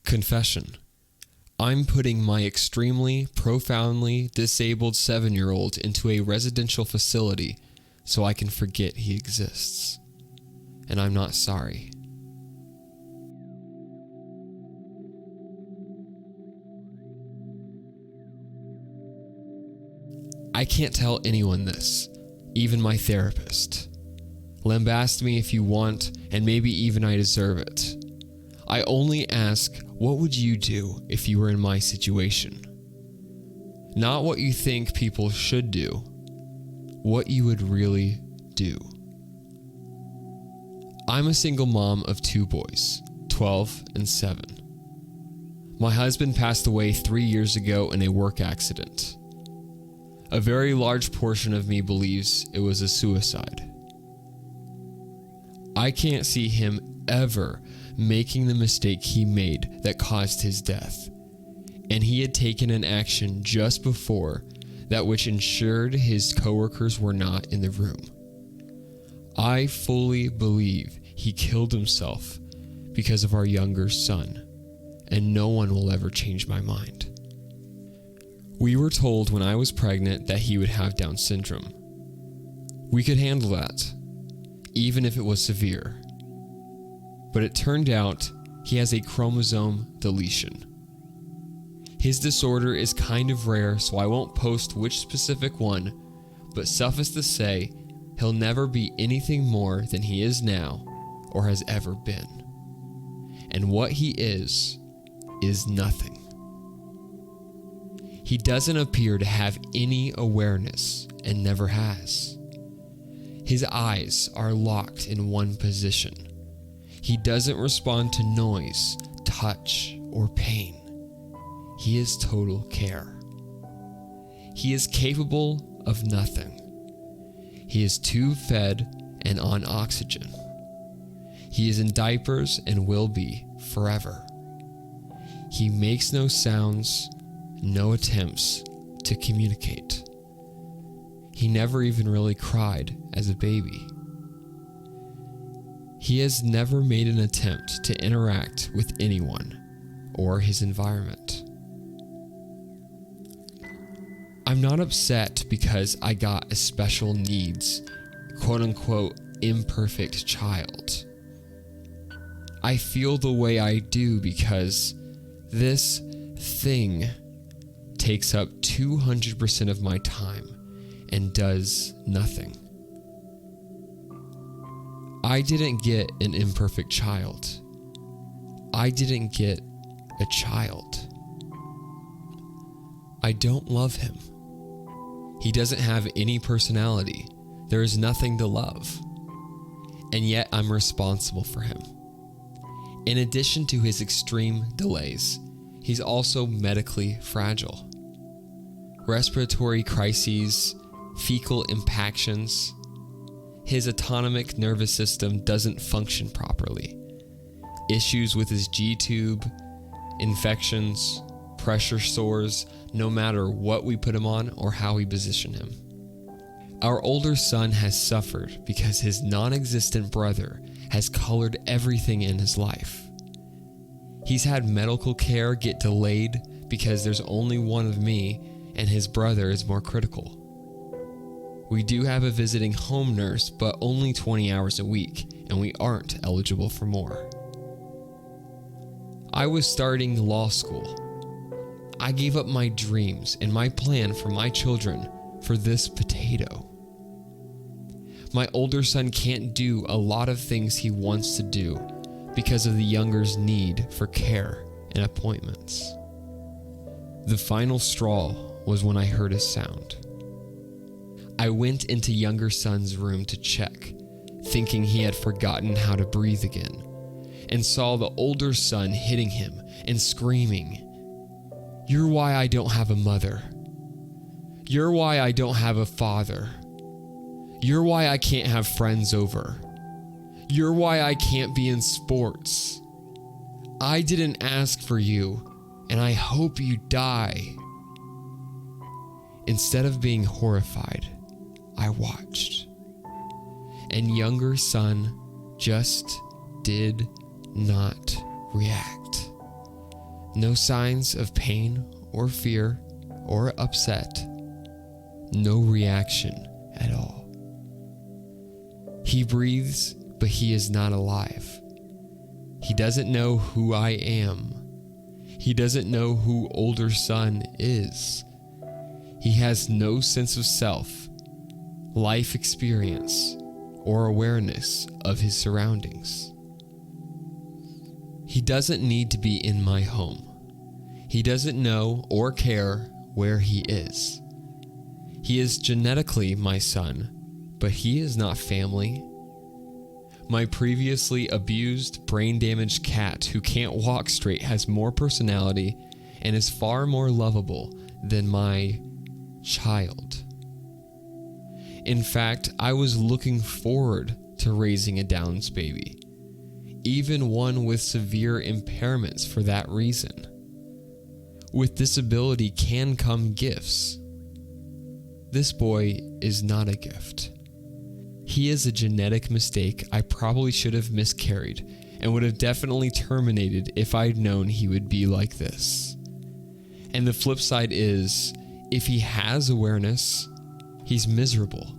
Confession. I'm putting my extremely, profoundly disabled 7-year-old into a residential facility so I can forget he exists. And I'm not sorry. I can't tell anyone this, even my therapist. Lambast me if you want, and maybe even I deserve it. I only ask, what would you do if you were in my situation? Not what you think people should do, what you would really do. I'm a single mom of 2 boys, 12 and 7. My husband passed away 3 years ago in a work accident. A very large portion of me believes it was a suicide. I can't see him ever making the mistake he made that caused his death, and he had taken an action just before that which ensured his coworkers were not in the room. I fully believe he killed himself because of our younger son, and no one will ever change my mind. We were told when I was pregnant that he would have Down syndrome. We could handle that, even if it was severe. But it turned out he has a chromosome deletion. His disorder is kind of rare, so I won't post which specific one, but suffice to say, he'll never be anything more than he is now or has ever been. And what he is nothing. He doesn't appear to have any awareness and never has. His eyes are locked in one position. He doesn't respond to noise, touch, or pain. He is total care. He is capable of nothing. He is tube-fed and on oxygen. He is in diapers and will be forever. He makes no sounds, no attempts to communicate. He never even really cried as a baby. He has never made an attempt to interact with anyone or his environment. I'm not upset because I got a special needs, quote-unquote, imperfect child. I feel the way I do because this thing takes up 200% of my time and does nothing. I didn't get an imperfect child. I didn't get a child. I don't love him. He doesn't have any personality. There is nothing to love. And yet I'm responsible for him. In addition to his extreme delays, he's also medically fragile. Respiratory crises, fecal impactions. His autonomic nervous system doesn't function properly. Issues with his G-tube, infections, pressure sores, no matter what we put him on or how we position him. Our older son has suffered because his non-existent brother has colored everything in his life. He's had medical care get delayed because there's only one of me and his brother is more critical. We do have a visiting home nurse, but only 20 hours a week, and we aren't eligible for more. I was starting law school. I gave up my dreams and my plan for my children for this potato. My older son can't do a lot of things he wants to do because of the younger's need for care and appointments. The final straw was when I heard a sound. I went into younger son's room to check, thinking he had forgotten how to breathe again, and saw the older son hitting him and screaming, "You're why I don't have a mother. You're why I don't have a father. You're why I can't have friends over. You're why I can't be in sports. I didn't ask for you, and I hope you die." Instead of being horrified, I watched. And younger son just did not react. No signs of pain or fear or upset. No reaction at all. He breathes, but he is not alive. He doesn't know who I am. He doesn't know who older son is. He has no sense of self, life experience, or awareness of his surroundings. He doesn't need to be in my home. He doesn't know or care where he is. He is genetically my son, but he is not family. My previously abused, brain-damaged cat who can't walk straight has more personality and is far more lovable than my child. In fact, I was looking forward to raising a Downs baby, even one with severe impairments for that reason. With disability can come gifts. This boy is not a gift. He is a genetic mistake I probably should have miscarried and would have definitely terminated if I'd known he would be like this. And the flip side is, if he has awareness, he's miserable,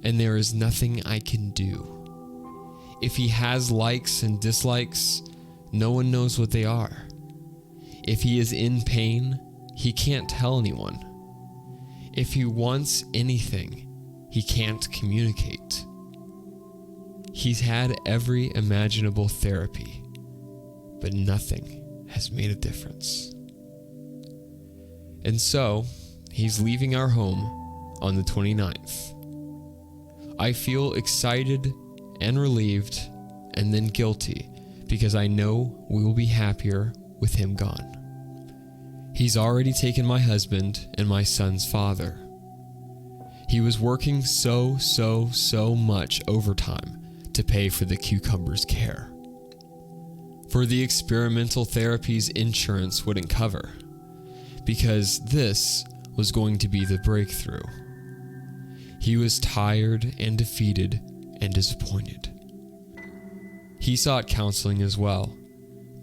and there is nothing I can do. If he has likes and dislikes, no one knows what they are. If he is in pain, he can't tell anyone. If he wants anything, he can't communicate. He's had every imaginable therapy, but nothing has made a difference. And so, he's leaving our home on the 29th. I feel excited and relieved and then guilty because I know we will be happier with him gone. He's already taken my husband and my son's father. He was working so much overtime to pay for the cucumber's care. For the experimental therapies insurance wouldn't cover, because this was going to be the breakthrough. He was tired and defeated and disappointed. He sought counseling as well,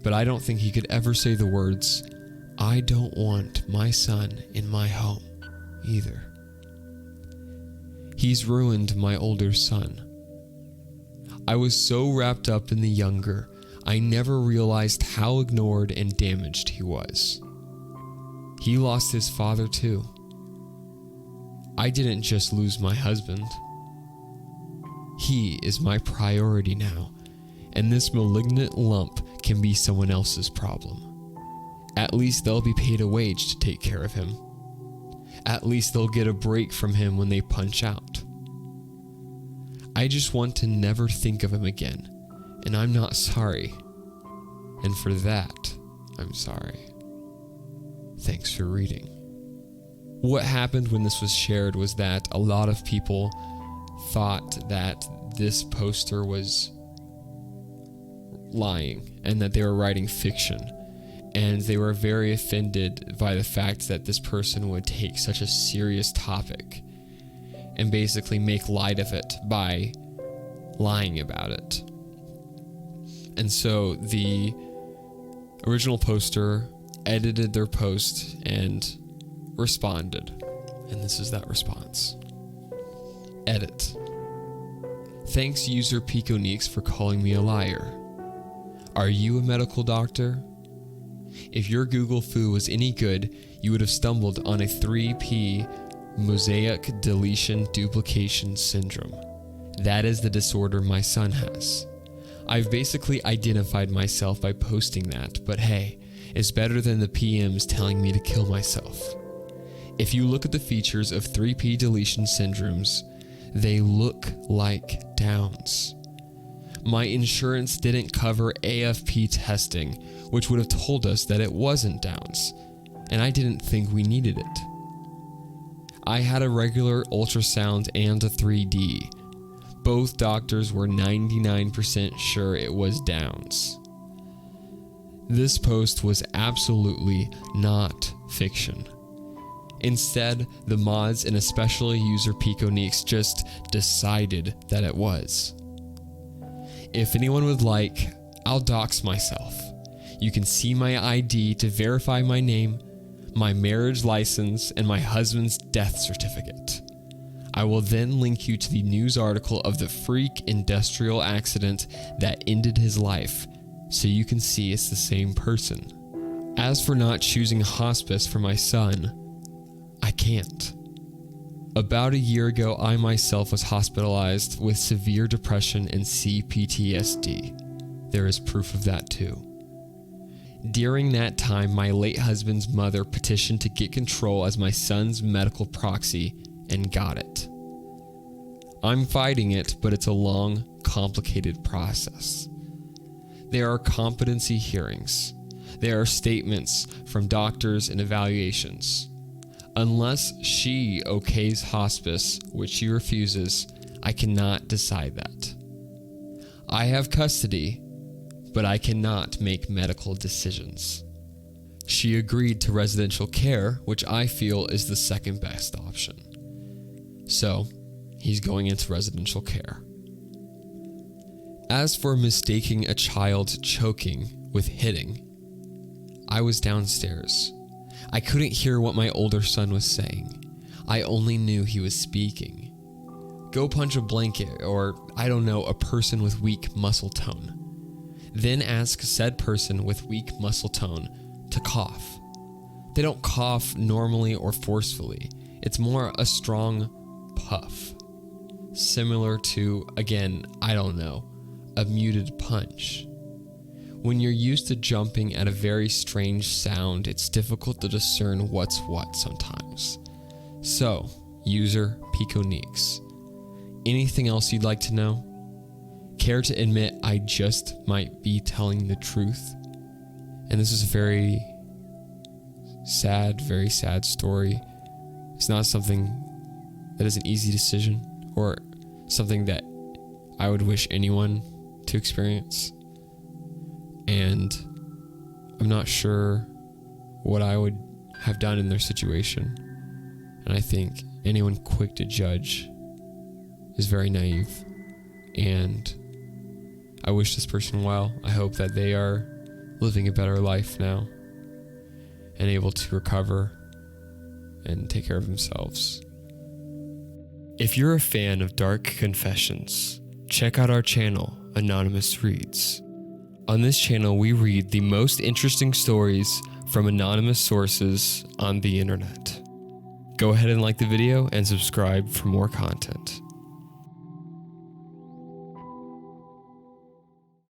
but I don't think he could ever say the words, "I don't want my son in my home," either. He's ruined my older son. I was so wrapped up in the younger, I never realized how ignored and damaged he was. He lost his father too. I didn't just lose my husband. He is my priority now, and this malignant lump can be someone else's problem. At least they'll be paid a wage to take care of him. At least they'll get a break from him when they punch out. I just want to never think of him again, and I'm not sorry. And for that, I'm sorry. Thanks for reading. What happened when this was shared was that a lot of people thought that this poster was lying and that they were writing fiction. And they were very offended by the fact that this person would take such a serious topic and basically make light of it by lying about it. And so the original poster edited their post and responded. And this is that response. Edit. Thanks, user Piconiques, for calling me a liar. Are you a medical doctor? If your Google foo was any good, you would have stumbled on a 3P mosaic deletion duplication syndrome. That is the disorder my son has. I've basically identified myself by posting that, but hey, it's better than the PMs telling me to kill myself. If you look at the features of 3P deletion syndromes, they look like Downs. My insurance didn't cover AFP testing, which would have told us that it wasn't Downs, and I didn't think we needed it. I had a regular ultrasound and a 3D. Both doctors were 99% sure it was Downs. This post was absolutely not fiction. Instead, the mods and especially user Piconiques just decided that it was. If anyone would like, I'll dox myself. You can see my ID to verify my name, my marriage license, and my husband's death certificate. I will then link you to the news article of the freak industrial accident that ended his life, so you can see it's the same person. As for not choosing hospice for my son, I can't. About a year ago, I myself was hospitalized with severe depression and CPTSD. There is proof of that too. During that time, my late husband's mother petitioned to get control as my son's medical proxy and got it. I'm fighting it, but it's a long, complicated process. There are competency hearings. There are statements from doctors and evaluations. Unless she okays hospice, which she refuses, I cannot decide that. I have custody, but I cannot make medical decisions. She agreed to residential care, which I feel is the second best option. So, he's going into residential care. As for mistaking a child choking with hitting, I was downstairs. I couldn't hear what my older son was saying. I only knew he was speaking. Go punch a blanket or, I don't know, a person with weak muscle tone. Then ask said person with weak muscle tone to cough. They don't cough normally or forcefully. It's more a strong puff. Similar to, again, I don't know, a muted punch. When you're used to jumping at a very strange sound, it's difficult to discern what's what sometimes. So, user Piconiques. Anything else you'd like to know? Care to admit I just might be telling the truth? And this is a very sad story. It's not something that is an easy decision or something that I would wish anyone to experience. And I'm not sure what I would have done in their situation. And I think anyone quick to judge is very naive. And I wish this person well. I hope that they are living a better life now and able to recover and take care of themselves. If you're a fan of dark confessions, check out our channel, Anonymous Reads. On this channel, we read the most interesting stories from anonymous sources on the internet. Go ahead and like the video and subscribe for more content.